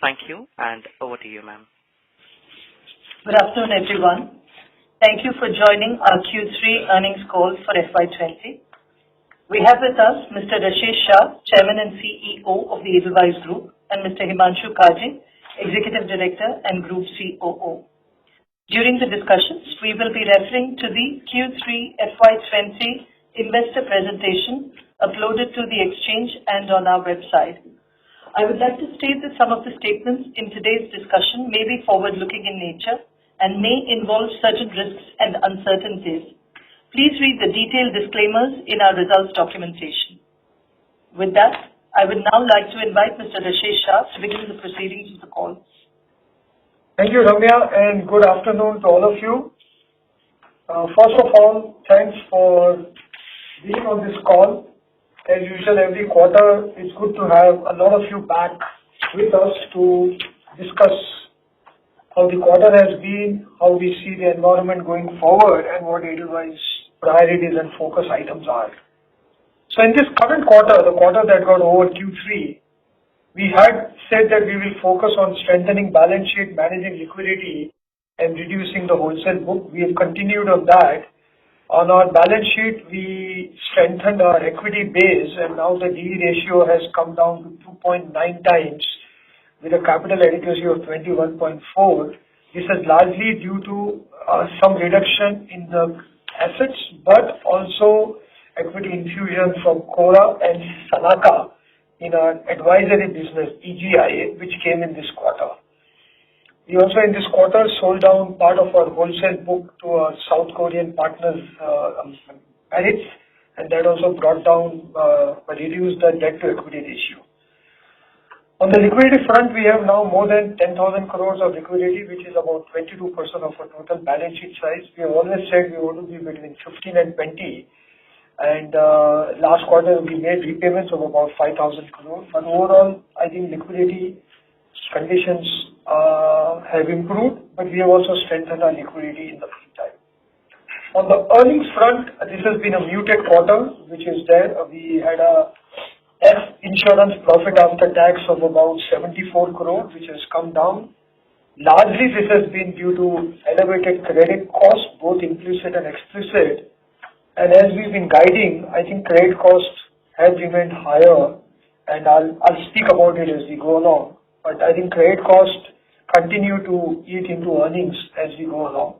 Thank you, and over to you, ma'am. Good afternoon, everyone. Thank you for joining our Q3 earnings call for FY20. We have with us Mr. Rashesh Shah, Chairman and CEO of the Edelweiss Group, and Mr. Himanshu Kaji, Executive Director and Group COO. During the discussions, we will be referring to the Q3 FY20 investor presentation uploaded to the exchange and on our website. I would like to state that some of the statements in today's discussion may be forward-looking in nature and may involve certain risks and uncertainties. Please read the detailed disclaimers in our results documentation. With that, I would now like to invite Mr. Rashesh Shah to begin the proceedings of the call. Thank you, Ramya, and good afternoon to all of you. First of all, thanks for being on this call. As usual, every quarter, it's good to have a lot of you back with us to discuss how the quarter has been, how we see the environment going forward, and what Edelweiss priorities and focus items are. So in this current quarter, the quarter that got over Q3, we had said that we will focus on strengthening balance sheet, managing liquidity, and reducing the wholesale book. We have continued on that. On our balance sheet, we strengthened our equity base, and now the DE ratio has come down to 2.9 times with a capital adequacy of 21.4. This is largely due to some reduction in the assets, but also equity infusion from Cora and Sanaka in our advisory business, EGIA, which came in this quarter. We also in this quarter sold down part of our wholesale book to our South Korean partners, Paris, and that also brought down, reduced the debt to equity ratio. On the liquidity front, we have now more than 10,000 crores of liquidity, which is about 22% of our total balance sheet size. We have always said we want to be between 15 and 20. And last quarter, we made repayments of about 5,000 crores. But overall, I think liquidity conditions have improved, but we have also strengthened our liquidity in the meantime. On the earnings front, this has been a muted quarter, which is there. We had a insurance profit after tax of about 74 crores, which has come down. Largely, this has been due to elevated credit costs, both implicit and explicit. And as we've been guiding, I think credit costs have remained higher, and I'll speak about it as we go along. But I think credit costs continue to eat into earnings as we go along.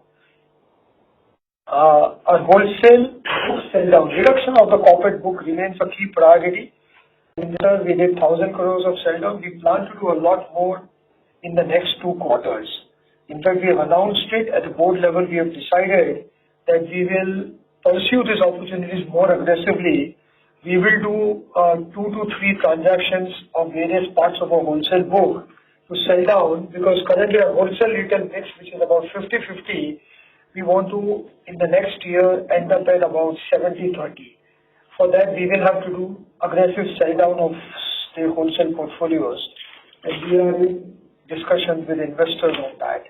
Our wholesale book sell down, reduction of the corporate book remains a key priority. In return, we did 1,000 crores of sell down. We plan to do a lot more in the next 2 quarters. In fact, we have announced it at the board level. We have decided that we will pursue these opportunities more aggressively. We will do 2 to 3 transactions of various parts of our wholesale book to sell down, because currently our wholesale retail mix, which is about 50-50, we want to, in the next year, end up at about 70-30. For that, we will have to do aggressive sell down of the wholesale portfolios, and we are in discussions with investors on that.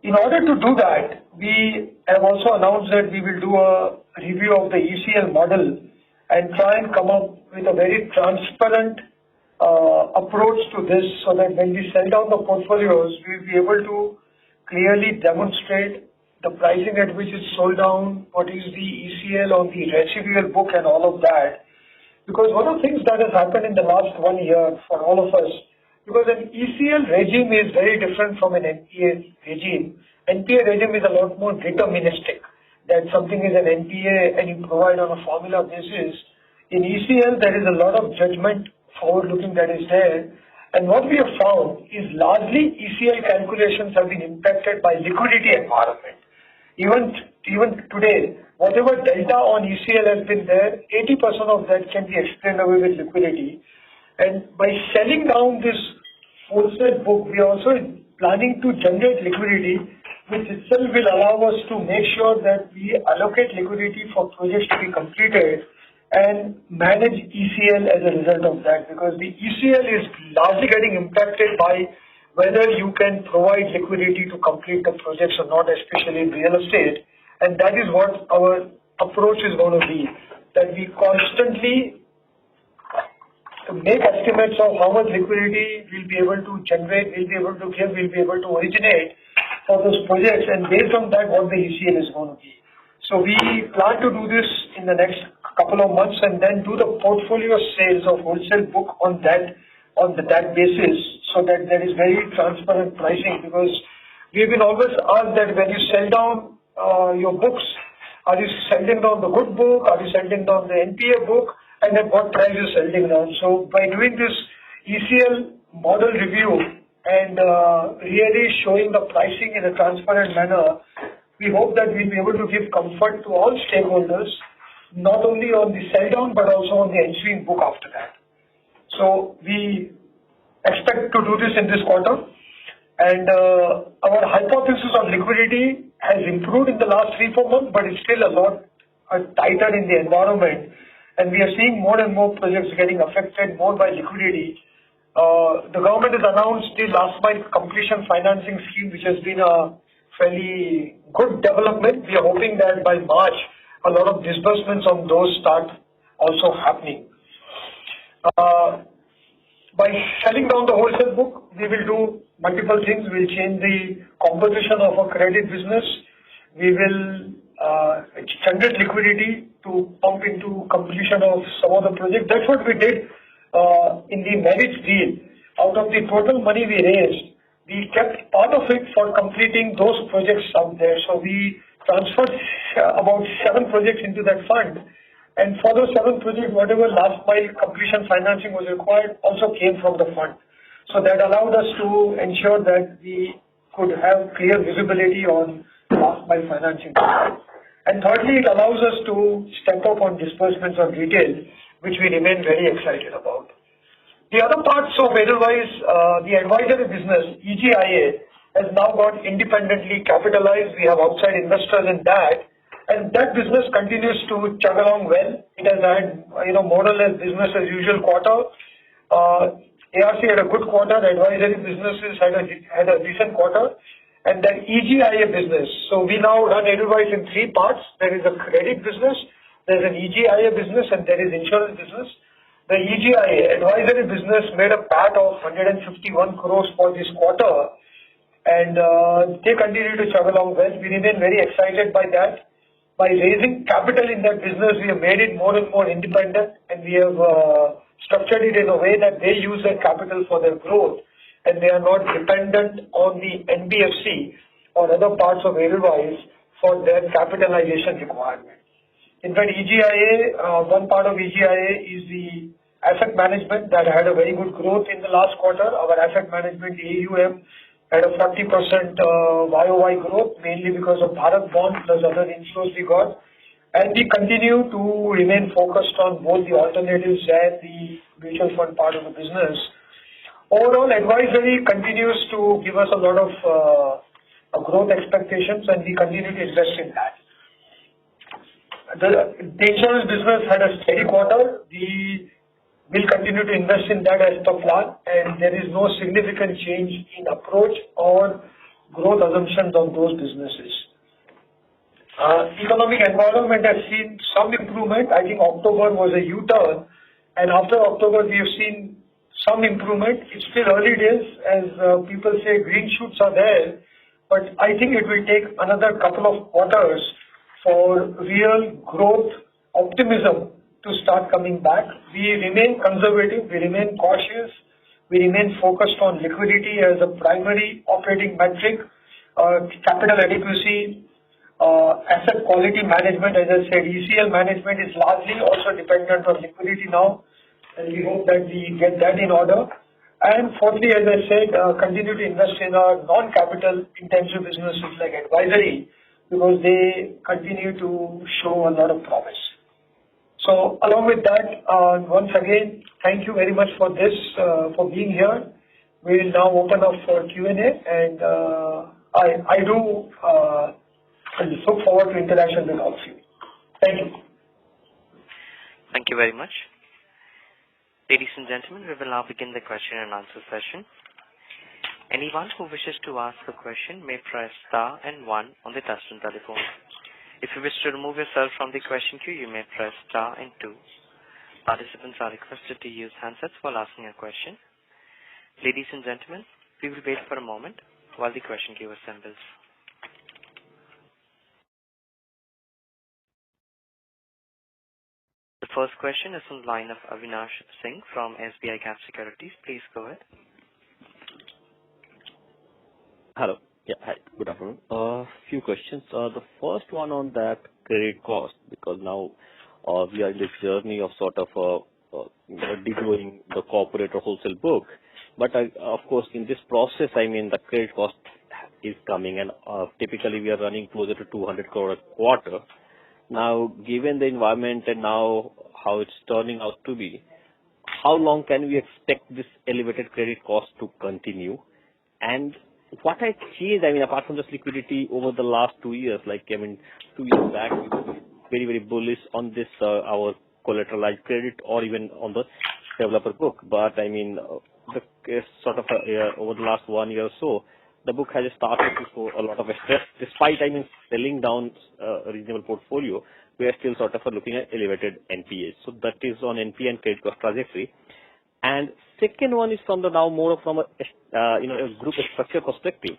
In order to do that, we have also announced that we will do a review of the ECL model and try and come up with a very transparent approach to this, so that when we sell down the portfolios, we will be able to clearly demonstrate the pricing at which it's sold down, what is the ECL on the residual book, and all of that. Because one of the things that has happened in the last 1 year for all of us, because an ECL regime is very different from an NPA regime. NPA regime is a lot more deterministic, that something is an NPA and you provide on a formula basis. In ECL, there is a lot of judgment forward-looking that is there. And what we have found is largely ECL calculations have been impacted by liquidity environment. Even today, whatever delta on ECL has been there, 80% of that can be explained away with liquidity. And by selling down this wholesale book, we are also planning to generate liquidity, which itself will allow us to make sure that we allocate liquidity for projects to be completed and manage ECL as a result of that. Because the ECL is largely getting impacted by whether you can provide liquidity to complete the projects or not, especially in real estate. And that is what our approach is going to be, that we constantly make estimates of how much liquidity we'll be able to generate, we'll be able to give, we'll be able to originate for those projects, and based on that, what the ECL is going to be. So we plan to do this in the next couple of months and then do the portfolio sales of wholesale book on that basis, so that there is very transparent pricing, because we've been always asked that when you sell down your books, are you selling down the good book, are you selling down the NPA book, and at what price you're selling down. So by doing this ECL model review and really showing the pricing in a transparent manner, we hope that we'll be able to give comfort to all stakeholders, not only on the sell down, but also on the ensuing book after that. So we expect to do this in this quarter. And our hypothesis on liquidity has improved in the last 3-4 months, but it's still a lot tighter in the environment. And we are seeing more and more projects getting affected more by liquidity. The government has announced the last mile completion financing scheme, which has been a fairly good development. We are hoping that by March, a lot of disbursements on those start also happening. By selling down the wholesale book, we will do multiple things. We'll change the composition of our credit business. We will generate liquidity to pump into completion of some of the projects. That's what we did in the marriage deal. Out of the total money we raised, we kept part of it for completing those projects out there. So we transferred about 7 projects into that fund. And for those 7 projects, whatever last mile completion financing was required also came from the fund. So that allowed us to ensure that we could have clear visibility on last mile financing. And thirdly, it allows us to step up on disbursements on retail, which we remain very excited about. The other parts of Edelweiss, the advisory business, EGIA, has now got independently capitalized. We have outside investors in that. And that business continues to chug along well. It has had, more or less business as usual quarter. ARC had a good quarter. The advisory businesses had a decent quarter. And then EGIA business. So we now run Edelweiss in 3 parts. There is a credit business, there's an EGIA business, and there is insurance business. The EGIA advisory business made a PAT of 151 crores for this quarter. And they continue to chug along well. We remain very excited by that. By raising capital in that business, we have made it more and more independent, and we have structured it in a way that they use their capital for their growth, and they are not dependent on the NBFC or other parts of Edelweiss for their capitalization requirement. In fact, EGIA, one part of EGIA is the asset management that had a very good growth in the last quarter. Our asset management AUM had a 40% YOY growth, mainly because of Bharat Bond plus other inflows we got. And we continue to remain focused on both the alternatives and the mutual fund part of the business. Overall, advisory continues to give us a lot of growth expectations, and we continue to invest in that. The insurance business had a steady quarter. We will continue to invest in that as per plan, and there is no significant change in approach or growth assumptions on those businesses. Economic environment has seen some improvement. I think October was a U-turn, and after October we have seen some improvement. It's still early days, as people say green shoots are there, but I think it will take another couple of quarters for real growth optimism to start coming back. We remain conservative, we remain cautious, we remain focused on liquidity as a primary operating metric, capital adequacy, asset quality management. As I said, ECL management is largely also dependent on liquidity now, and we hope that we get that in order. And fourthly, as I said, continue to invest in our non-capital intensive businesses like advisory, because they continue to show a lot of promise. So along with that, once again, thank you very much for this, for being here. We will now open up for Q&A, and I look forward to interaction with all of you. Thank you. Thank you very much. Ladies and gentlemen, we will now begin the question and answer session. Anyone who wishes to ask a question may press star and 1 on the touchtone telephone. If you wish to remove yourself from the question queue, you may press star and 2. Participants are requested to use handsets while asking a question. Ladies and gentlemen, we will wait for a moment while the question queue assembles. The first question is on the line of Avinash Singh from SBI Cap Securities. Please go ahead. Hello. Yeah, hi. Good afternoon. Few questions. The first one on that credit cost, because now we are in this journey of sort of degrowing the corporate or wholesale book. But of course, in this process, I mean, the credit cost is coming, and typically we are running closer to 200 crore a quarter. Now, given the environment and now how it's turning out to be, how long can we expect this elevated credit cost to continue? And what has changed, I mean, apart from this liquidity over the last 2 years, like, I mean, 2 years back, we were very, very bullish on this, our collateralized credit or even on the developer book. But, I mean, the sort of over the last 1 year or so, the book has started to show a lot of stress. Despite, I mean, selling down a reasonable portfolio, we are still sort of looking at elevated NPAs. So that is on NPA and credit cost trajectory. And second one is from the now more from a group structure perspective.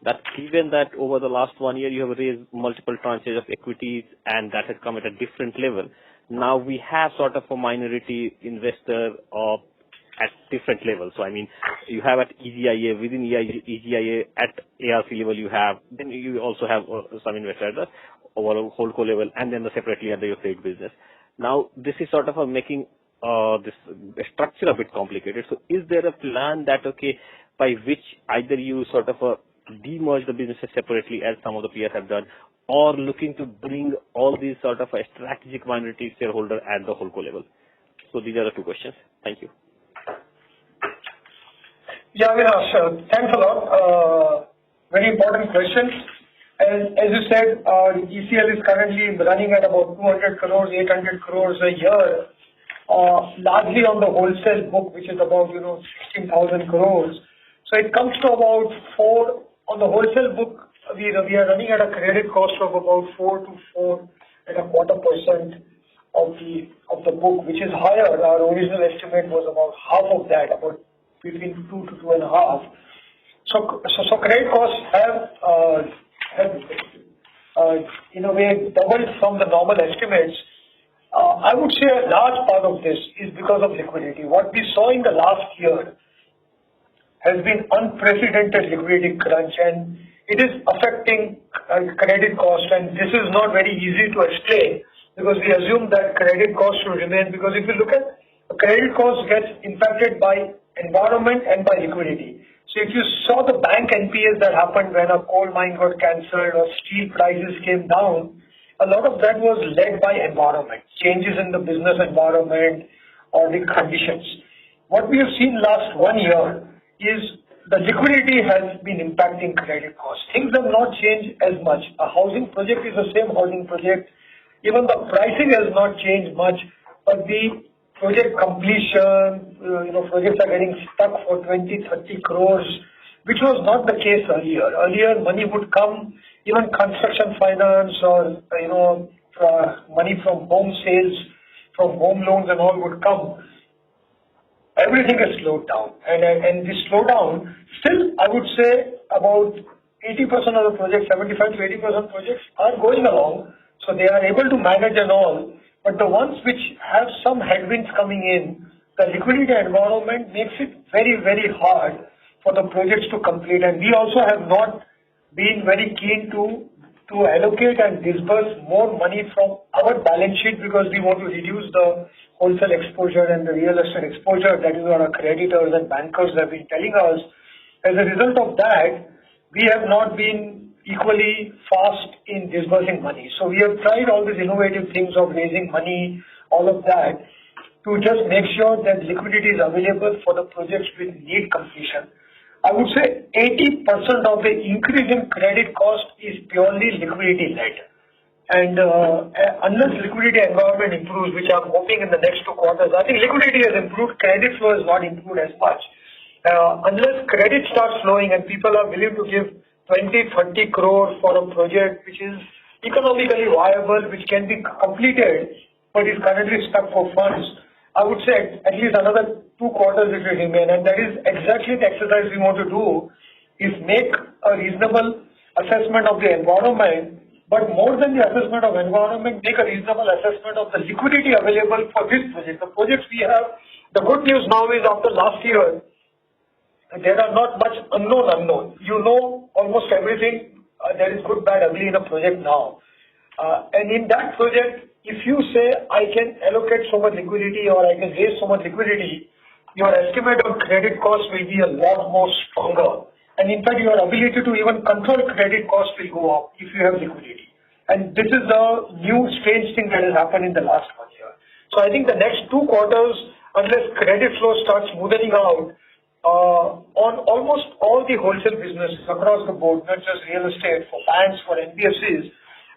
That given that over the last 1 year you have raised multiple tranches of equities and that has come at a different level. Now we have sort of a minority investor at different levels. So I mean, you have at EGIA, within EGIA at ARC level you have, then you also have some investor at the overall holdco level and then separately under your trade business. Now this is sort of making this structure a bit complicated. So is there a plan that, okay, by which either you sort of demerge the businesses separately as some of the peers have done, or looking to bring all these sort of a strategic minority shareholder at the holdco level? So these are the two questions. Thank you. Yeah, Avinash, thanks a lot. Very important question. As you said, ECL is currently running at about 200 crores, 800 crores a year, largely on the wholesale book, which is about 16,000 crores. So it comes to about 4 on the wholesale book. We are running at a credit cost of about 4 to 4.25% of the book, which is higher. Our original estimate was about half of that, about between 2 to 2.5. So credit costs have in a way doubled from the normal estimates. I would say a large part of this is because of liquidity. What we saw in the last year has been unprecedented liquidity crunch, and it is affecting credit cost, and this is not very easy to explain because we assume that credit cost should remain, because if you look at credit cost gets impacted by environment and by liquidity. So if you saw the bank NPAs that happened when a coal mine got cancelled or steel prices came down, a lot of that was led by environment, changes in the business environment or the conditions. What we have seen last 1 year is the liquidity has been impacting credit costs. Things have not changed as much. A housing project is the same housing project. Even the pricing has not changed much, but the project completion, projects are getting stuck for 20, 30 crores, which was not the case earlier. Earlier, money would come, even construction finance or, money from home sales, from home loans and all would come. Everything has slowed down. And this slowdown, still, I would say about 80% of the projects, 75 to 80% projects are going along. So they are able to manage and all. But the ones which have some headwinds coming in, the liquidity environment makes it very, very hard for the projects to complete. And we also have not been very keen to allocate and disburse more money from our balance sheet because we want to reduce the wholesale exposure and the real estate exposure that is what our creditors and bankers have been telling us. As a result of that, we have not been equally fast in disbursing money. So we have tried all these innovative things of raising money, all of that, to just make sure that liquidity is available for the projects which need completion. I would say 80% of the increase in credit cost is purely liquidity led. And unless liquidity environment improves, which I'm hoping in the next 2 quarters, I think liquidity has improved, credit flow has not improved as much. Unless credit starts flowing and people are willing to give 20, 30 crore for a project which is economically viable, which can be completed, but is currently stuck for funds, I would say at least another 2 quarters it will remain, and that is exactly the exercise we want to do, is make a reasonable assessment of the environment, but more than the assessment of environment, make a reasonable assessment of the liquidity available for this project. The projects we have, the good news now is after last year, there are not much unknown. You know almost everything. There is good, bad, ugly in a project now. And in that project, if you say, I can allocate so much liquidity or I can raise so much liquidity, your estimate on credit cost will be a lot more stronger. And in fact, your ability to even control credit cost will go up if you have liquidity. And this is the new strange thing that has happened in the last 1 year. So I think the next 2 quarters, unless credit flow starts smoothing out, on almost all the wholesale businesses across the board, not just real estate, for banks, for NBFCs,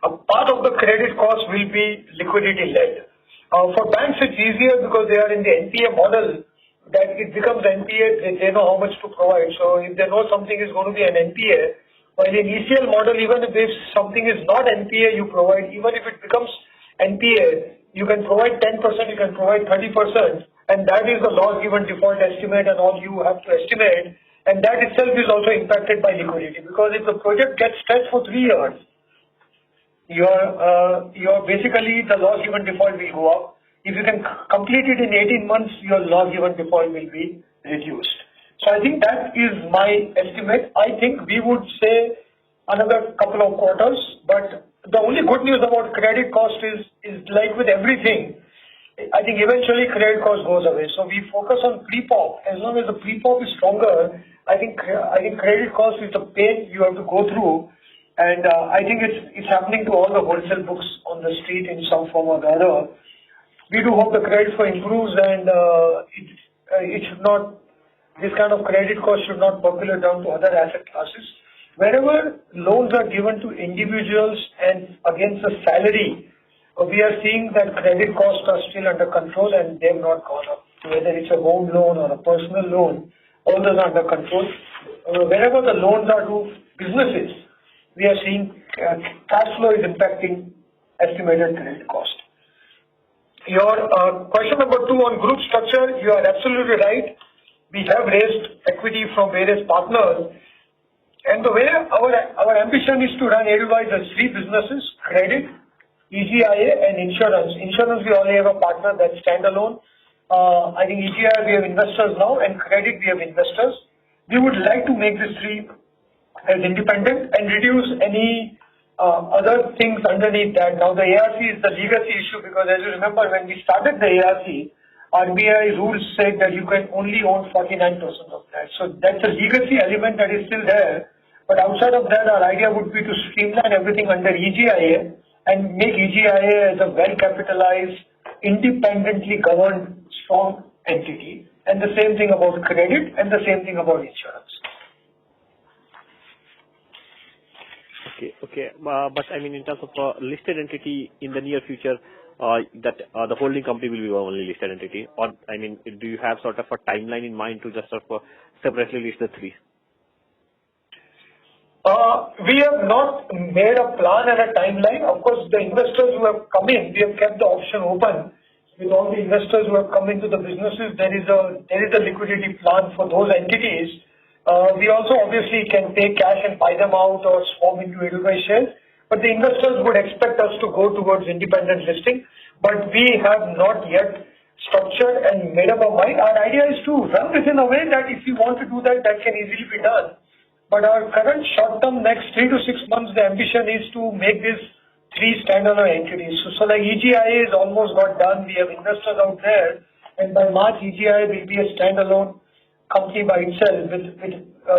a part of the credit cost will be liquidity led. For banks, it's easier because they are in the NPA model, that it becomes NPA, they know how much to provide. So if they know something is going to be an NPA, while in ECL model, even if something is not NPA, you provide, even if it becomes NPA, you can provide 10%, you can provide 30%, and that is the loss given default estimate and all you have to estimate, and that itself is also impacted by liquidity, because if the project gets stretched for 3 years, your basically the loss given default will go up. If you can complete it in 18 months, your loss given default will be reduced. So I think that is my estimate. I think we would say another couple of quarters, but the only good news about credit cost is like with everything, I think eventually credit cost goes away. So we focus on pre-pop. As long as the pre-pop is stronger, I think credit cost is the pain you have to go through. And I think it's happening to all the wholesale books on the street in some form or the other. We do hope the credit flow improves, and it should not, this kind of credit cost should not percolate down to other asset classes. Wherever loans are given to individuals and against a salary, we are seeing that credit costs are still under control and they have not gone up. Whether it's a home loan or a personal loan, all those are under control. Wherever the loans are to businesses, we are seeing cash flow is impacting estimated credit cost. Your question number 2 on group structure, you are absolutely right. We have raised equity from various partners, and the way our ambition is to run Edelweiss as 3 businesses: credit, EGIA, and insurance. Insurance, we only have a partner that's standalone. I think EGIA we have investors now, and credit we have investors. We would like to make these 3 as independent and reduce any other things underneath that. Now the ARC is the legacy issue, because as you remember, when we started the ARC, RBI rules said that you can only own 49% of that. So that's a legacy element that is still there. But outside of that, our idea would be to streamline everything under EGIA and make EGIA as a well-capitalized, independently governed, strong entity. And the same thing about credit and the same thing about insurance. Okay. But I mean, in terms of listed entity in the near future, that the holding company will be the only listed entity, or I mean, do you have sort of a timeline in mind to just sort of separately list the 3? We have not made a plan and a timeline. Of course, the investors who have come in, we have kept the option open. With all the investors who have come into the businesses, there is a liquidity plan for those entities. We also obviously can take cash and buy them out or swap into Edelweiss shares, but the investors would expect us to go towards independent listing. But we have not yet structured and made up our mind. Our idea is to run this in a way that if you want to do that, that can easily be done. But our current short-term next 3 to 6 months, the ambition is to make these 3 standalone entities. So like EGIA is almost got done. We have investors out there, and by March, EGIA will be a standalone company by itself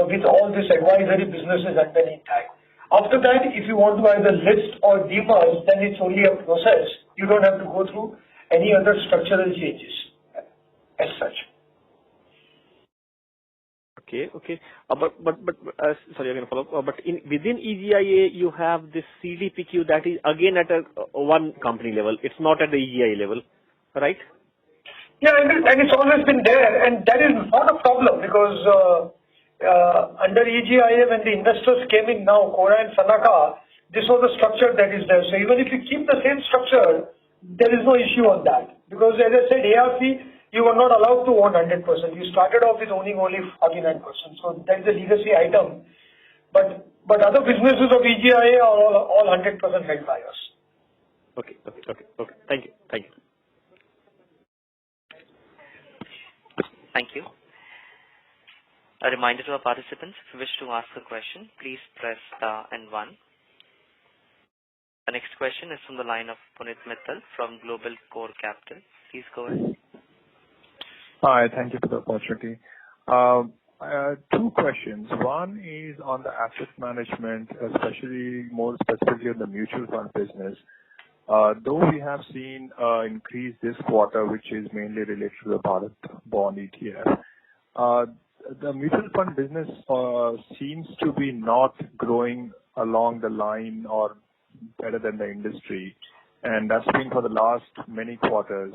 with all these advisory businesses underneath that. After that, if you want to either list or demerge, then it's only a process. You don't have to go through any other structural changes as such. Okay. But sorry, I'm going to follow up. But within EGIA, you have this CDPQ that is again at a one company level. It's not at the EGIA level, right? Yeah, and it's always been there, and that is not a problem, because under EGIA, when the investors came in now, Cora and Sanaka, this was the structure that is there. So even if you keep the same structure, there is no issue on that. Because as I said, ARC, you were not allowed to own 100%. You started off with owning only 49%. So that's the legacy item. But other businesses of EGIA are all 100% held by us. Okay. Thank you. Thank you. A reminder to our participants, if you wish to ask a question, please press star and 1. The next question is from the line of Punit Mittal from Global Core Capital. Please go ahead. Hi, thank you for the opportunity. Two questions. One is on the asset management, more specifically on the mutual fund business. Though we have seen increase this quarter, which is mainly related to the Bharat bond ETF, the mutual fund business seems to be not growing along the line or better than the industry, and that's been for the last many quarters.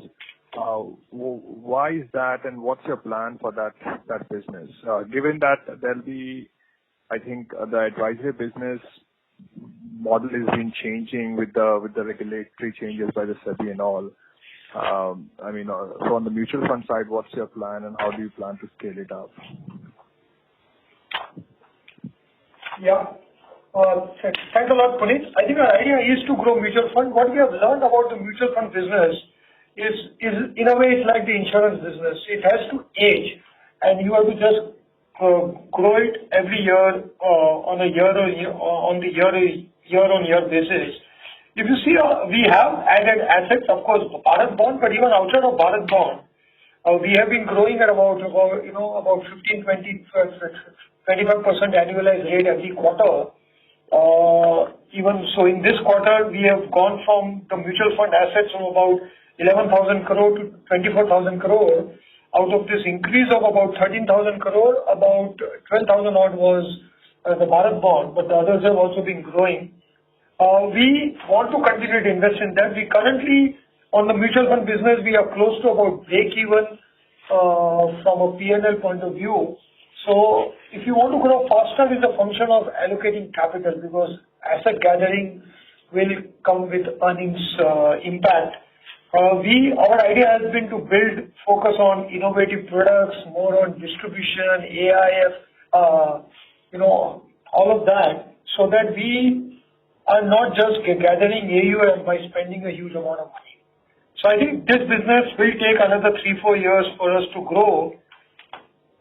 Why is that, and what's your plan for that business? Given that there'll be, I think, the advisory business model has been changing with the regulatory changes by the SEBI and all. So on the mutual fund side, what's your plan, and how do you plan to scale it up? Yeah. Thanks a lot, Puneet. I think our idea is to grow mutual fund. What we have learned about the mutual fund business is in a way, it's like the insurance business. It has to age, and you have to just grow it every year on a year-on-year basis. If you see, we have added assets, of course, Bharat bond, but even outside of Bharat bond, we have been growing at about 15, 20, 25% annualized rate every quarter. Even so, in this quarter, we have gone from the mutual fund assets from about 11,000 crore to 24,000 crore. Out of this increase of about 13,000 crore, about 12,000 odd was the Bharat bond, but the others have also been growing. We want to continue to invest in that. We currently, on the mutual fund business, we are close to about break even from a P&L point of view. So if you want to grow faster, it's a function of allocating capital, because asset gathering will come with earnings impact. Our idea has been to focus on innovative products, more on distribution, AIF, all of that, so that we are not just gathering AUM by spending a huge amount of money. So I think this business will take another 3-4 years for us to grow,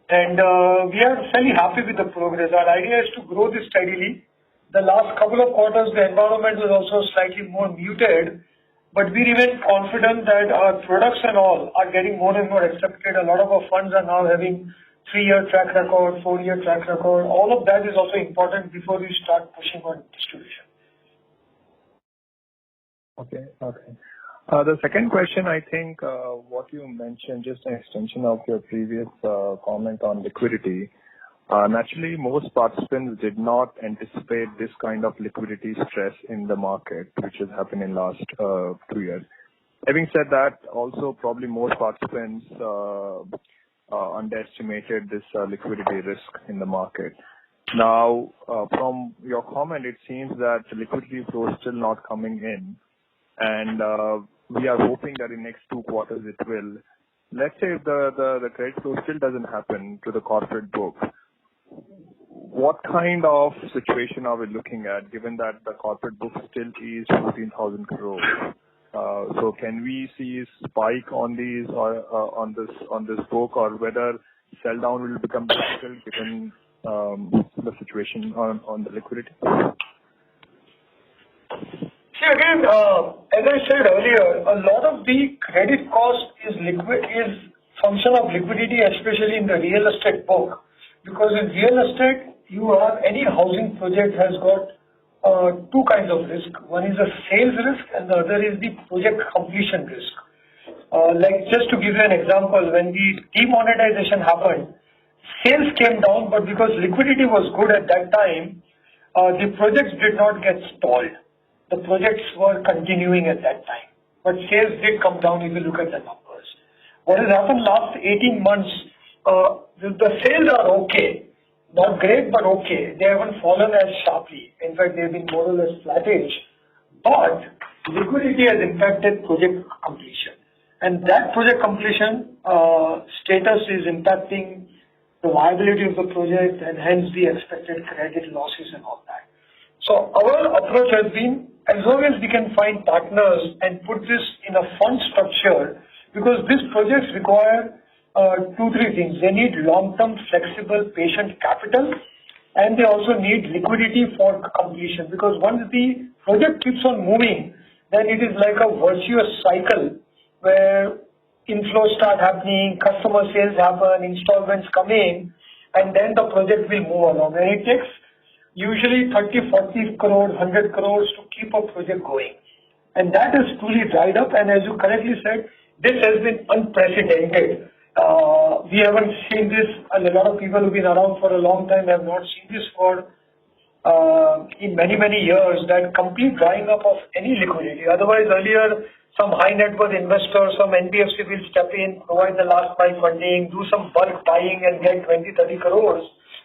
and we are fairly happy with the progress. Our idea is to grow this steadily. The last couple of quarters, the environment was also slightly more muted, but we remain confident that our products and all are getting more and more accepted. A lot of our funds are now having 3-year track record, 4-year track record. All of that is also important before we start pushing on distribution. Okay. The second question, I think, what you mentioned, just an extension of your previous comment on liquidity. Naturally, most participants did not anticipate this kind of liquidity stress in the market, which has happened in last 2 years. Having said that, also probably most participants underestimated this liquidity risk in the market. Now, from your comment, it seems that the liquidity flow is still not coming in, and we are hoping that in next 2 quarters it will. Let's say if the credit flow still doesn't happen to the corporate book, what kind of situation are we looking at, given that the corporate book still is 14,000 crores? So can we see a spike on these or on this book, or whether sell down will become difficult given the situation on the liquidity? See, again, as I said earlier, a lot of the credit cost is function of liquidity, especially in the real estate book. Because in real estate, any housing project has got 2 kinds of risk. One is a sales risk, and the other is the project completion risk. Like, just to give you an example, when the demonetization happened, sales came down, but because liquidity was good at that time, the projects did not get stalled. The projects were continuing at that time, but sales did come down if you look at the numbers. What has happened last 18 months, the sales are okay. Not great, but okay. They haven't fallen as sharply. In fact, they've been more or less flattish. But liquidity has impacted project completion. And that project completion status is impacting the viability of the project and hence the expected credit losses and all that. So our approach has been, as long as we can find partners and put this in a fund structure, because these projects require two, three things. They need long-term, flexible, patient capital, and they also need liquidity for completion. Because once the project keeps on moving, then it is like a virtuous cycle where inflows start happening, customer sales happen, installments come in, and then the project will move along. And it takes usually 30, 40 crores, 100 crores to keep a project going. And that is truly dried up. And as you correctly said, this has been unprecedented. We haven't seen this, and a lot of people who've been around for a long time have not seen this for in many, many years, that complete drying up of any liquidity. Otherwise, earlier, some high net worth investors, some NBFC will step in, provide the last mile funding, do some bulk buying and get 20, 30 crores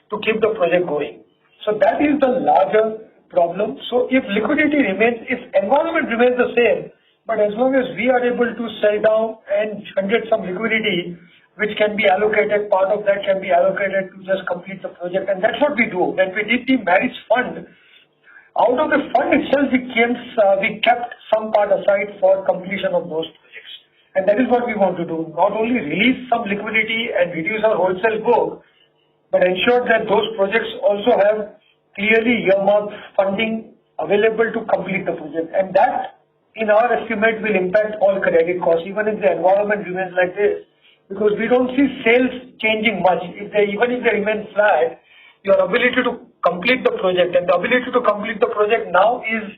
to keep the project going. So that is the larger problem. So if liquidity remains, if environment remains the same, but as long as we are able to sell down and generate some liquidity, which can be allocated, part of that can be allocated to just complete the project. And that's what we do. When we did the marriage fund, out of the fund itself, we kept some part aside for completion of those projects. And that is what we want to do. Not only release some liquidity and reduce our wholesale book, but ensure that those projects also have clearly earmarked funding available to complete the project. And that, in our estimate, will impact all credit costs, even if the environment remains like this, because we don't see sales changing much. Even if they remain flat, your ability to complete the project, and the ability to complete the project now is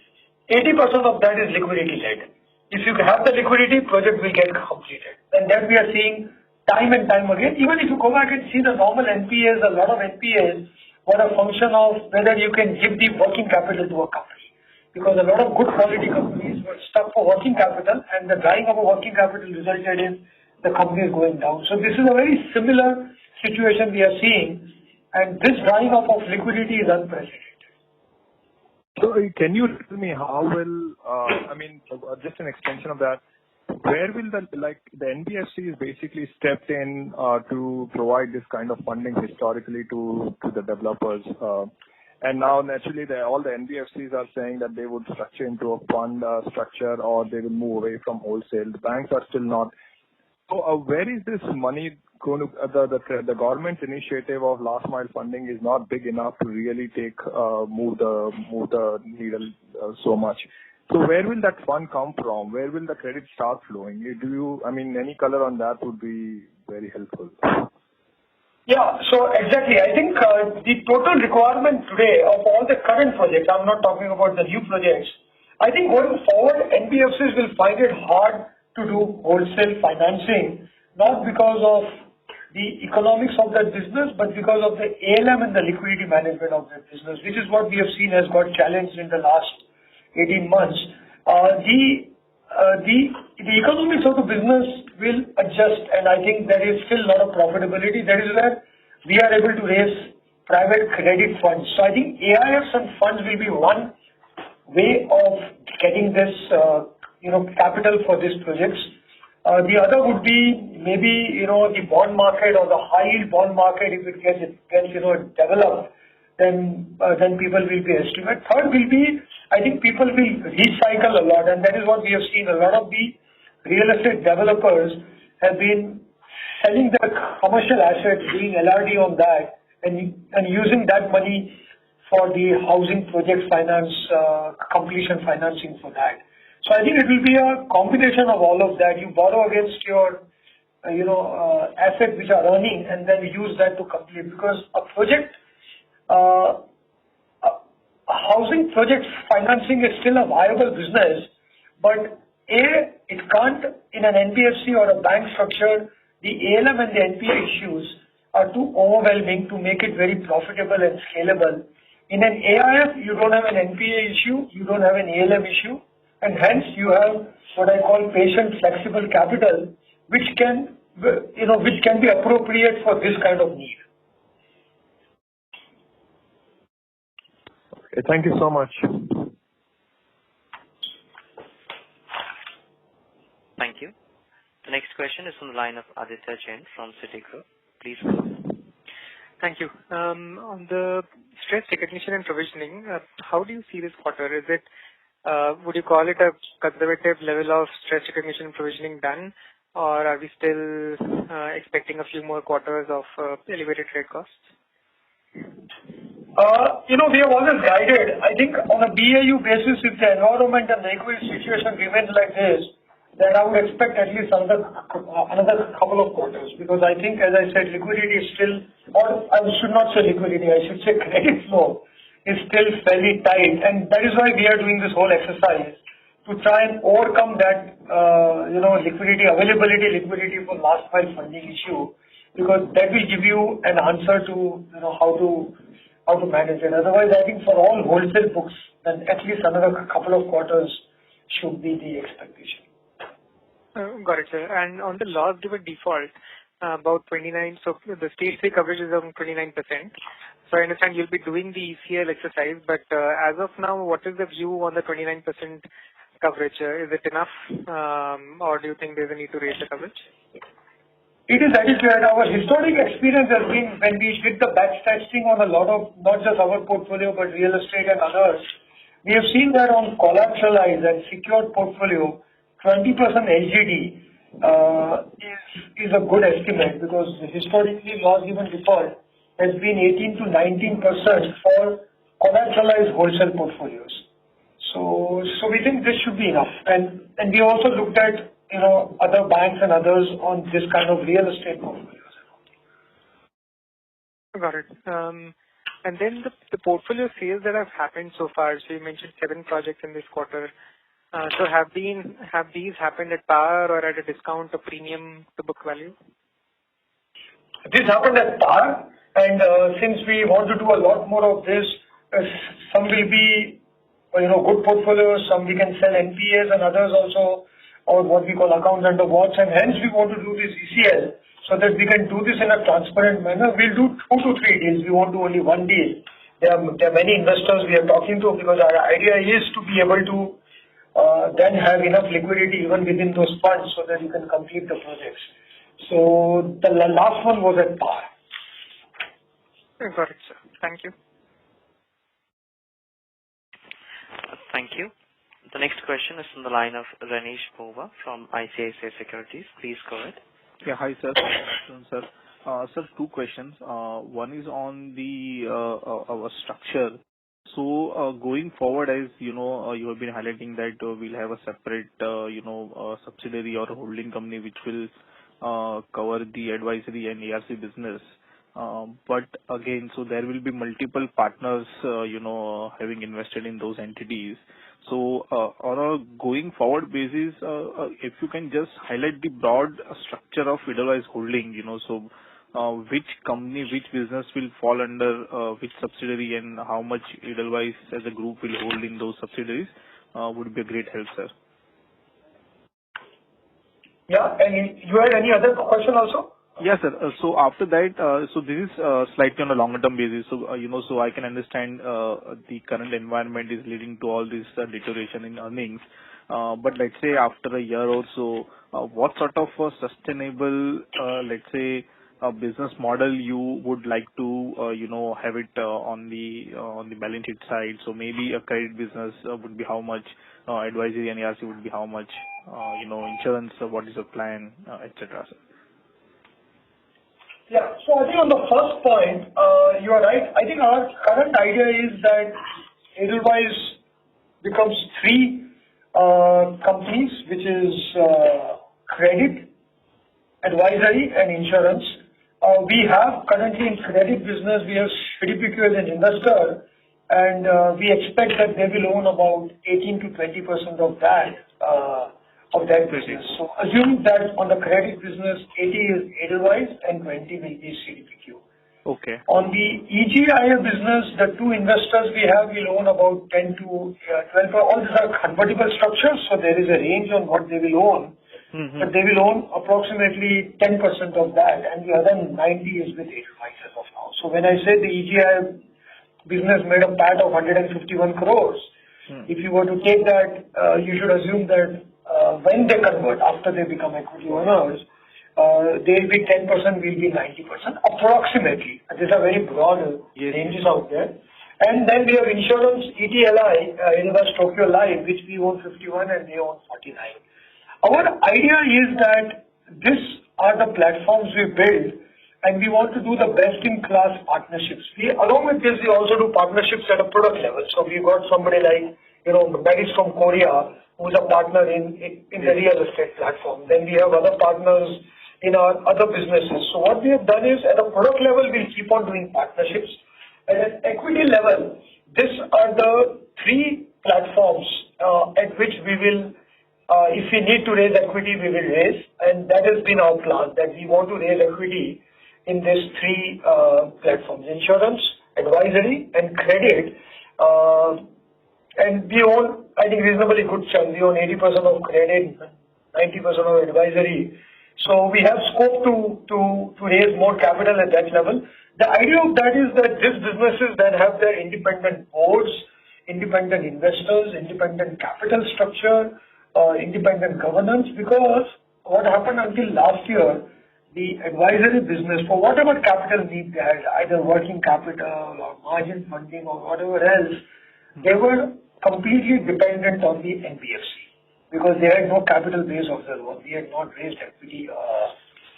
80% of that is liquidity led. If you have the liquidity, project will get completed. And that we are seeing time and time again. Even if you go back and see the normal NPAs, a lot of NPAs were a function of whether you can give the working capital to a company. Because a lot of good quality companies were stuck for working capital, and the drying of a working capital resulted in the companies going down. So this is a very similar situation we are seeing, and this drying up of liquidity is unprecedented. So can you tell me how will, just an extension of that, where will the NBFCs basically stepped in to provide this kind of funding historically to the developers, and now naturally all the NBFCs are saying that they would structure into a fund structure, or they will move away from wholesale. The banks are still not. So where is this money going to? The government's initiative of last mile funding is not big enough to really move the needle so much. So where will that fund come from? Where will the credit start flowing? Any color on that would be very helpful. Yeah, so exactly. I think the total requirement today of all the current projects, I'm not talking about the new projects, I think going forward, NBFCs will find it hard to do wholesale financing, not because of the economics of that business, but because of the ALM and the liquidity management of that business, which is what we have seen has got challenged in the last 18 months. The economics of the business will adjust, and I think there is still a lot of profitability. That is where we are able to raise private credit funds. So I think AIFs and funds will be one way of getting this, capital for these projects. The other would be maybe, the bond market or the high yield bond market. If it gets developed, then people will be estimate. Third will be, I think people will recycle a lot, and that is what we have seen. A lot of the real estate developers have been selling their commercial assets, doing LRD on that, and using that money for the housing project finance, completion financing for that. So I think it will be a combination of all of that. You borrow against your, assets which are earning, and then use that to complete. Because a project, housing project financing is still a viable business, but it can't, in an NBFC or a bank structure, the ALM and the NPA issues are too overwhelming to make it very profitable and scalable. In an AIF, you don't have an NPA issue, you don't have an ALM issue, and hence you have what I call patient flexible capital, which can be appropriate for this kind of need. Okay, thank you so much. Thank you. The question is on the line of Aditya Jain from Citigroup. Please go ahead. Thank you. On the stress recognition and provisioning, how do you see this quarter? Is it, would you call it a conservative level of stress recognition and provisioning done, or are we still expecting a few more quarters of elevated credit costs? We have always guided. I think on a BAU basis, if the environment and the liquidity situation remains like this, then I would expect at least another couple of quarters, because I think, as I said, liquidity is still, or I should not say liquidity, I should say credit flow is still fairly tight, and that is why we are doing this whole exercise to try and overcome that, liquidity for last mile funding issue, because that will give you an answer to, how to manage it. Otherwise, I think for all wholesale books, then at least another couple of quarters should be the expectation. Got it, sir. And on the loss given default, about 29, so the stage 3 coverage is around 29%. So I understand you'll be doing the ECL exercise, but as of now, what is the view on the 29% coverage? Is it enough, or do you think there's a need to raise the coverage? It is adequate. Our historic experience has been when we did the batch testing on a lot of, not just our portfolio, but real estate and others, we have seen that on collateralized and secured portfolio, 20% LGD is a good estimate, because historically loss given default has been 18 to 19% for collateralized wholesale portfolios. So we think this should be enough. And we also looked at other banks and others on this kind of real estate portfolios. Got it. And then the portfolio sales that have happened so far, so you mentioned 7 projects in this quarter. So have these happened at par or at a discount or premium to book value? This happened at par, and since we want to do a lot more of this, some will be good portfolios, some we can sell NPAs, and others also, or what we call accounts under watch, and hence we want to do this ECL so that we can do this in a transparent manner. We'll do 2 to 3 deals. We won't do only one deal. There are many investors we are talking to, because our idea is to be able to then have enough liquidity even within those funds so that you can complete the projects. So the last one was at par. Got it, sir. Thank you. Thank you. The next question is from the line of Ranish Bova from ICICI Securities. Please go ahead. Yeah, hi, sir. Good afternoon, sir. Sir, 2 questions. One is on the our structure. So going forward, as you have been highlighting that we'll have a separate subsidiary or a holding company which will cover the advisory and ARC business. But again, so there will be multiple partners having invested in those entities. So on a going forward basis, if you can just highlight the broad structure of Edelweiss Holding, so which company, which business will fall under which subsidiary, and how much Edelweiss as a group will hold in those subsidiaries would be a great help, sir. Yeah, and you had any other question also? Yes, sir. So after that, so this is slightly on a longer term basis. So, so I can understand the current environment is leading to all this deterioration in earnings. But let's say after a year or so, what sort of sustainable, let's say, business model you would like to, have it on the balance sheet side? So maybe a credit business would be how much, advisory and ARC would be how much, insurance, what is the plan, etc. Yeah. So I think on the first point, you are right. I think our current idea is that Edelweiss becomes 3 companies, which is credit, advisory, and insurance. We have currently in credit business, we have CDPQ as an investor, and we expect that they will own about 18 to 20% of that business. So assume that on the credit business, 80 is Edelweiss and 20 will be CDPQ. Okay. On the EGIA business, the 2 investors we have will own about 10 to 12. All these are convertible structures, so there is a range on what they will own. Mm-hmm. But they will own approximately 10% of that, and the other 90 is with Edelweiss as of now. So when I say the EGIA business made a PAT of 151 crores, if you were to take that, you should assume that when they convert, after they become equity owners, they'll be 10%, we'll be 90%, approximately. These are very broad ranges out there. And then we have insurance, ETLI, Universe Tokyo Life, which we own 51 and they own 49. Our idea is that these are the platforms we build, and we want to do the best-in-class partnerships. Along with this, we also do partnerships at a product level. So we got somebody like, Maddie's from Korea, who's a partner in the real estate platform. Then we have other partners in our other businesses. So what we have done is, at a product level, we'll keep on doing partnerships. And at equity level, these are the three platforms at which we will, if we need to raise equity, we will raise. And that has been our plan, that we want to raise equity in these three platforms: insurance, advisory, and credit. And we own, I think, reasonably good chunk. We own 80% of credit, 90% of advisory. So we have scope to raise more capital at that level. The idea of that is that these businesses then have their independent boards, independent investors, independent capital structure, independent governance, because what happened until last year, the advisory business, for whatever capital need they had, either working capital or margin funding or whatever else, they were completely dependent on the NBFC because they had no capital base of their own. We had not raised equity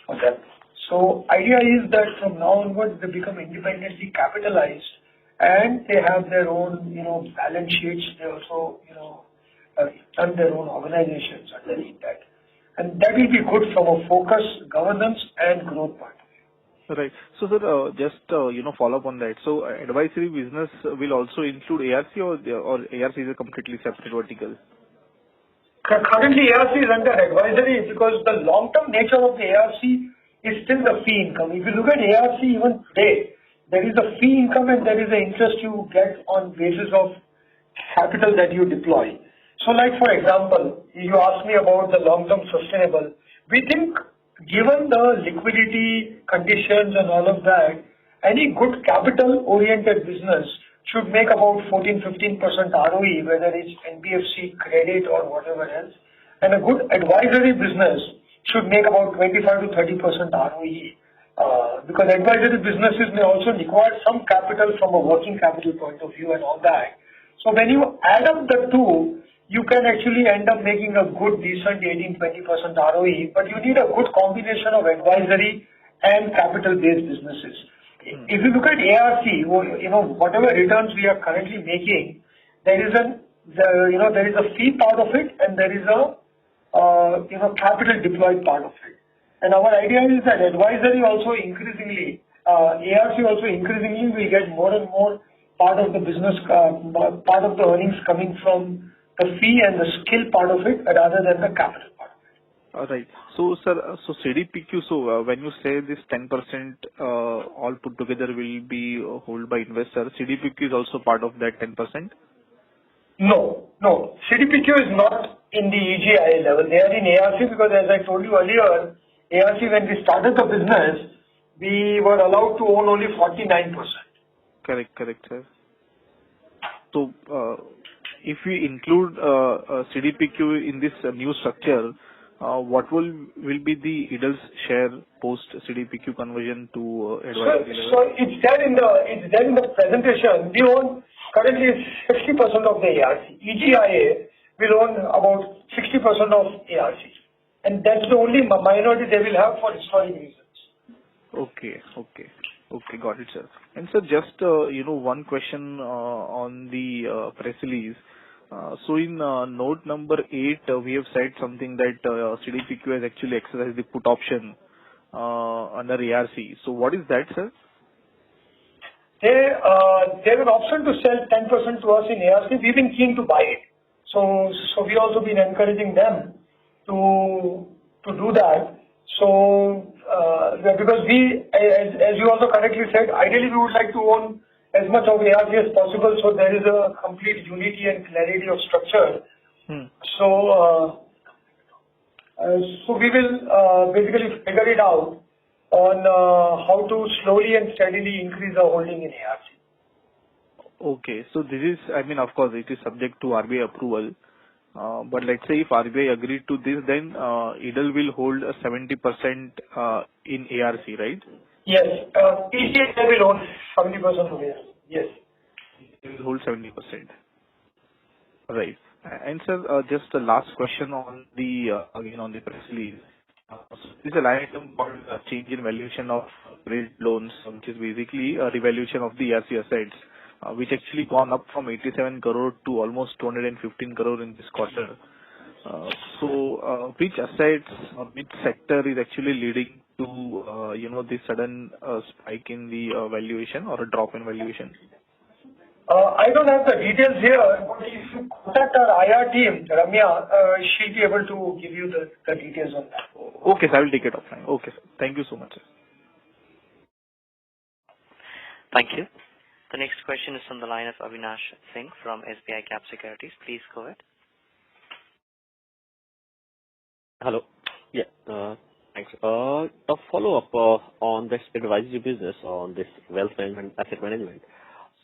for them. So idea is that from now onwards they become independently capitalized and they have their own, balance sheets. They also, run their own organizations underneath that. And that will be good from a focus, governance and growth point of view. Right. So, sir, just, follow up on that. So, advisory business will also include ARC or ARC is a completely separate vertical? Currently, ARC is under advisory because the long-term nature of the ARC is still the fee income. If you look at ARC even today, there is a fee income and there is an interest you get on basis of capital that you deploy. So like, for example, you asked me about the long-term sustainable. We think given the liquidity conditions and all of that, any good capital-oriented business should make about 14-15% ROE, whether it's NBFC, credit or whatever else. And a good advisory business should make about 25 to 30% ROE. Because advisory businesses may also require some capital from a working capital point of view and all that. So when you add up the two, you can actually end up making a good, decent 18-20% ROE, but you need a good combination of advisory and capital-based businesses. If you look at ARC, whatever returns we are currently making, there is a fee part of it and there is a capital deployed part of it. And our idea is that advisory also increasingly, ARC also increasingly will get more and more part of the business, part of the earnings coming from the fee and the skill part of it rather than the capital part of it. All right. So, sir, CDPQ, when you say this 10% all put together will be held by investors, CDPQ is also part of that 10%? No. CDPQ is not in the EGIA level. They are in ARC because, as I told you earlier, ARC, when we started the business, we were allowed to own only 49%. Correct, sir. So, if we include CDPQ in this new structure, what will be the IDL's share post CDPQ conversion to advisory level? So it's there in the presentation. We own currently 60% of the ARC. EGIA will own about 60% of ARC. And that's the only minority they will have for historic reasons. Okay, got it, sir. And sir, just one question on the press release. So in note number 8, we have said something that CDPQ has actually exercised the put option under ARC. So what is that, sir? They have an option to sell 10% to us in ARC. We've been keen to buy it. So we also been encouraging them to do that. So because we, as you also correctly said, ideally we would like to own as much of ARC as possible, so there is a complete unity and clarity of structure. So we will basically figure it out on how to slowly and steadily increase our holding in ARC. Okay, so this is, of course, it is subject to RBI approval. But let's say if RBI agreed to this, then IDL will hold a 70% in ARC, right? Yes. PCA will own 70% of it. Yes. It will hold 70%. Right. And sir, just the last question on the again on the press release. This is a line item called change in valuation of credit loans, which is basically a revaluation of the ERC assets, which actually gone up from 87 crore to almost 215 crore in this quarter. So, which assets or which sector is actually leading to this sudden spike in the valuation or a drop in valuation? I don't have the details here, but if you contact our IR team, Ramya, she'll be able to give you the details on that. Okay, sir, I will take it offline. Okay, sir. Thank you so much, sir. Thank you. The next question is from the line of Avinash Singh from SBI Cap Securities. Please go ahead. Hello. Yeah, thanks. A follow-up on this advisory business on this wealth management, asset management.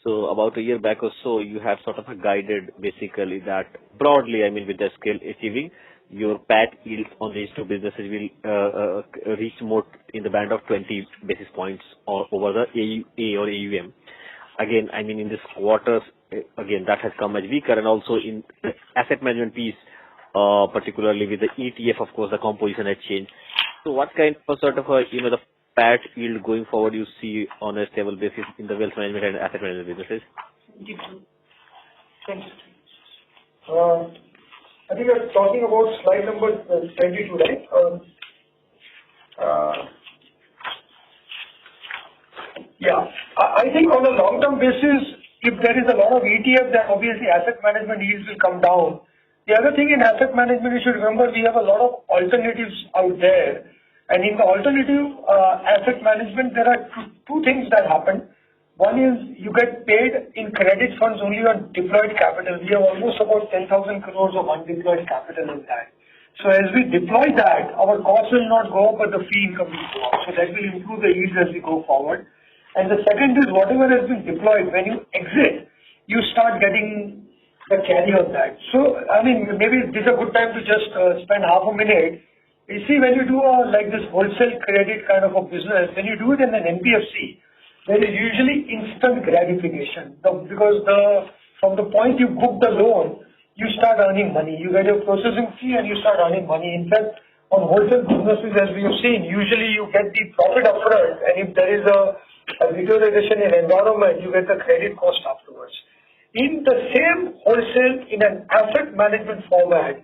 So about a year back or so, you have sort of guided basically that broadly, I mean, with the scale achieving, your PAT yields on these two businesses will reach more in the band of 20 basis points or over the AUA or AUM. Again, I mean, in this quarter, again, that has come as weaker, and also in the asset management piece, particularly with the ETF, of course, the composition has changed. So what kind of sort of the PAT yield going forward you see on a stable basis in the wealth management and asset management businesses? I think we're talking about slide number 22, right? Yeah. I think on a long-term basis, if there is a lot of ETF, then obviously asset management yields will come down. The other thing in asset management, you should remember we have a lot of alternatives out there. And in the alternative asset management, there are two things that happen. One is you get paid in credit funds only on deployed capital. We have almost about 10,000 crores of undeployed capital in that. So as we deploy that, our costs will not go up, but the fee income will go up. So that will improve the yields as we go forward. And the second is whatever has been deployed, when you exit, you start getting the carry on that. So, I mean, maybe this is a good time to just spend half a minute. You see, when you do like this wholesale credit kind of a business, when you do it in an NBFC, there is usually instant gratification because from the point you book the loan, you start earning money. You get a processing fee and you start earning money. In fact, on wholesale businesses, as we have seen, usually you get the profit upfront, and if there is a deterioration in environment, you get the credit cost afterwards. In the same wholesale, in an asset management format,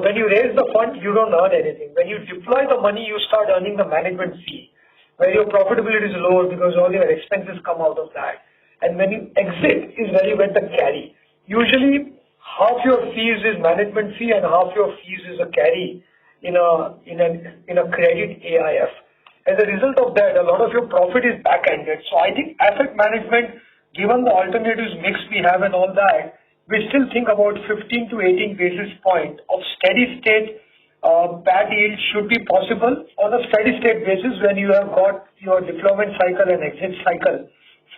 when you raise the fund, you don't earn anything. When you deploy the money, you start earning the management fee, where your profitability is lower because all your expenses come out of that. And when you exit is where you get the carry. Usually, half your fees is management fee and half your fees is a carry in a credit AIF. As a result of that, a lot of your profit is back-ended. So I think asset management, given the alternatives mix we have and all that, we still think about 15 to 18 basis point of steady state PAT yield should be possible on a steady state basis when you have got your deployment cycle and exit cycle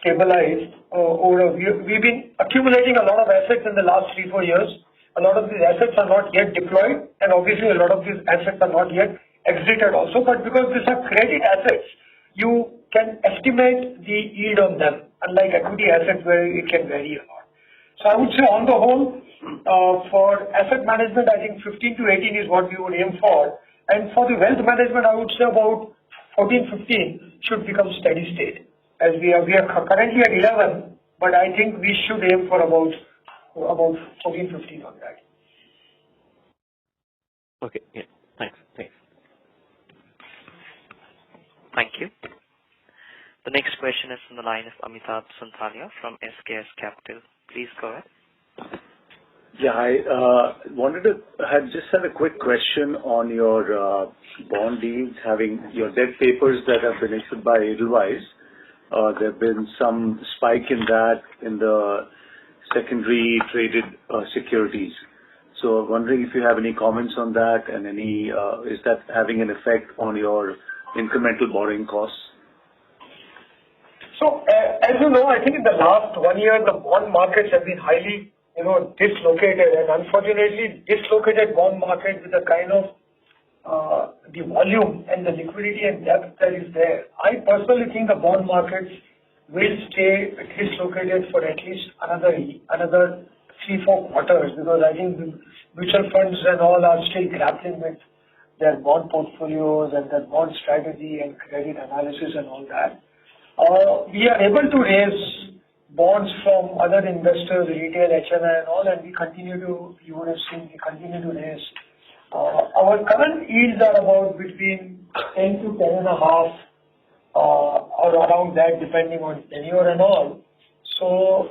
stabilized. We've been accumulating a lot of assets in the last 3-4 years. A lot of these assets are not yet deployed, and obviously a lot of these assets are not yet exited also. But because these are credit assets, you can estimate the yield on them, unlike equity assets where it can vary a lot. So I would say on the whole, for asset management, I think 15 to 18 is what we would aim for. And for the wealth management, I would say about 14, 15 should become steady state. As we are currently at 11, but I think we should aim for about 14, 15 on that. Okay, yeah, thanks. Thank you. The next question is from the line of Amitabh Sonthalia from SKS Capital. Please go ahead. Yeah, I just had a quick question on your bond deals, having your debt papers that have been issued by Edelweiss. There have been some spike in that in the secondary traded securities. So I'm wondering if you have any comments on that and is that having an effect on your incremental borrowing costs? So, as you know, I think in the last 1 year, the bond markets have been highly dislocated, and unfortunately dislocated bond market with the kind of the volume and the liquidity and depth that is there. I personally think the bond markets will stay dislocated for at least another 3-4 quarters, because I think the mutual funds and all are still grappling with their bond portfolios and their bond strategy and credit analysis and all that. We are able to raise bonds from other investors, retail, HNI and all, and we continue to raise. Our current yields are about between 10 to 10.5 or around that, depending on tenure and all. So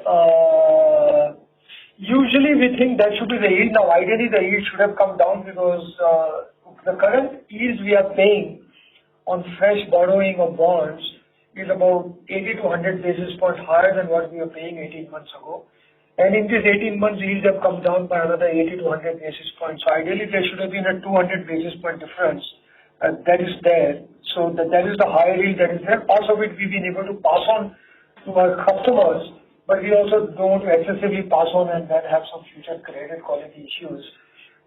usually we think that should be the yield. Now ideally the yield should have come down, because the current yields we are paying on fresh borrowing of bonds is about 80 to 100 basis points higher than what we were paying 18 months ago. And in these 18 months, yields have come down by another 80 to 100 basis points. So ideally, there should have been a 200 basis point difference that is there. So that is the higher yield that is there. Part of it we've been able to pass on to our customers, but we also don't want to excessively pass on and then have some future credit quality issues.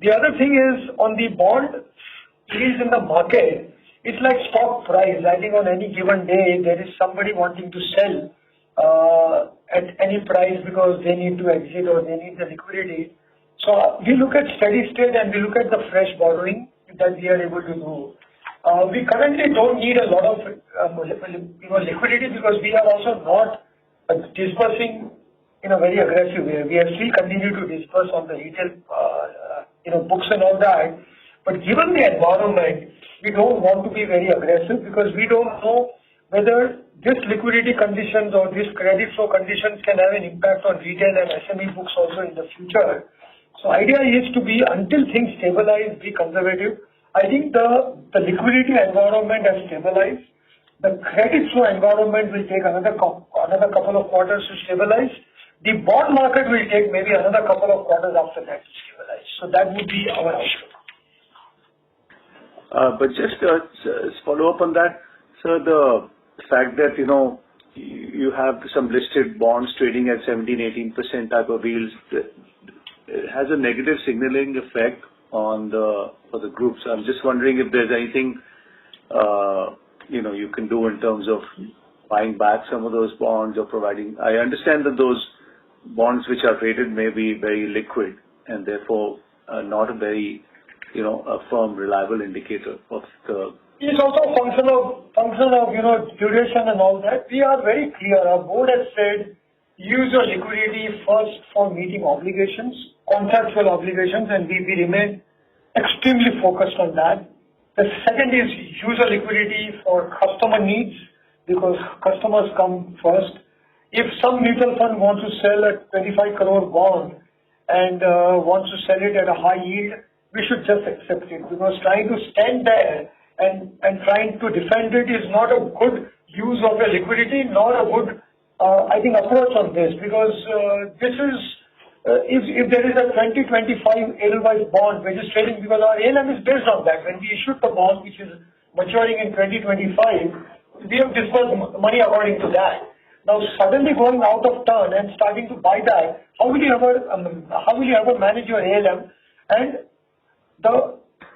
The other thing is, on the bond yields in the market, it's like stock price. I think on any given day, there is somebody wanting to sell at any price because they need to exit or they need the liquidity. So we look at steady state and we look at the fresh borrowing that we are able to do. We currently don't need a lot of liquidity, because we are also not disbursing in a very aggressive way. We are still continue to disburse on the retail books and all that. But given the environment, we don't want to be very aggressive, because we don't know whether this liquidity conditions or this credit flow conditions can have an impact on retail and SME books also in the future. So idea is to be, until things stabilize, be conservative. I think the liquidity environment has stabilized. The credit flow environment will take another couple of quarters to stabilize. The bond market will take maybe another couple of quarters after that to stabilize. So that would be our outlook. But just follow up on that, sir, the fact that, you have some listed bonds trading at 17-18% type of yields, it has a negative signaling effect on for the group. So I'm just wondering if there's anything, you can do in terms of buying back some of those bonds or providing. I understand that those bonds which are rated may be very liquid and therefore not a very a firm, reliable indicator of the. It's also a function of duration and all that. We are very clear. Our board has said, use your liquidity first for meeting obligations, contractual obligations, and we remain extremely focused on that. The second is use your liquidity for customer needs, because customers come first. If some mutual fund wants to sell a 25 crore bond and wants to sell it at a high yield, we should just accept it, because trying to stand there and trying to defend it is not a good use of your liquidity, nor a good, approach on this, because this is, if there is a 2025 Edelweiss bond which is trading, because our ALM is based on that. When we issued the bond which is maturing in 2025, we have disbursed money according to that. Now suddenly going out of turn and starting to buy that, how will you ever manage your ALM? And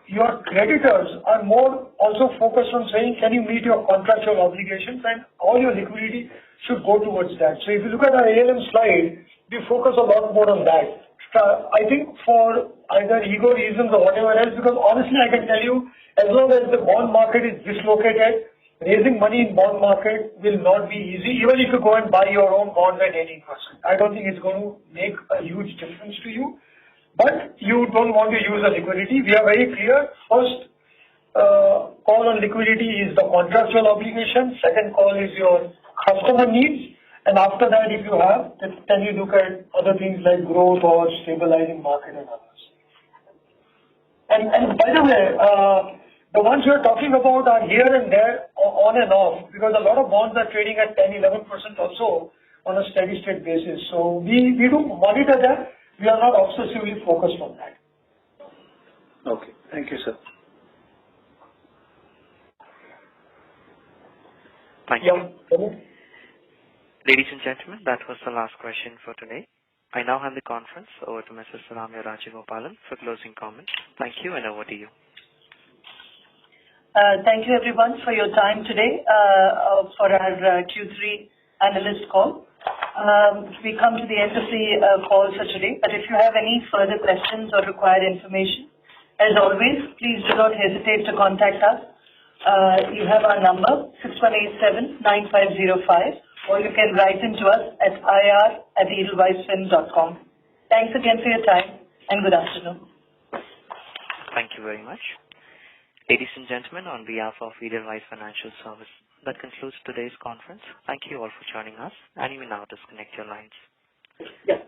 your creditors are more also focused on saying, can you meet your contractual obligations, and all your liquidity should go towards that. So if you look at our ALM slide, we focus a lot more on that. I think for either ego reasons or whatever else, because honestly I can tell you, as long as the bond market is dislocated, raising money in bond market will not be easy, even if you go and buy your own bonds at 18%. I don't think it's going to make a huge difference to you. But you don't want to use the liquidity. We are very clear. First call on liquidity is the contractual obligation. Second call is your customer needs. And after that, if you have, then you look at other things like growth or stabilizing market and others. And by the way, the ones you are talking about are here and there, on and off, because a lot of bonds are trading at 10-11% also on a steady state basis. So we do monitor that. We are not obsessively focused on that. Okay. Thank you, sir. Thank you. Ladies and gentlemen, that was the last question for today. I now hand the conference over to Mrs. Ramya Rajagopalan for closing comments. Thank you, and over to you. Thank you everyone for your time today for our Q3 analyst call. We come to the end of the call for today, but if you have any further questions or require information, as always, please do not hesitate to contact us. You have our number, 6187-9505, or you can write into us at ir@edelweissfin.com. Thanks again for your time, and good afternoon. Thank you very much. Ladies and gentlemen, on behalf of Edelweiss Financial Service, that concludes today's conference. Thank you all for joining us, and you may now disconnect your lines. Yeah.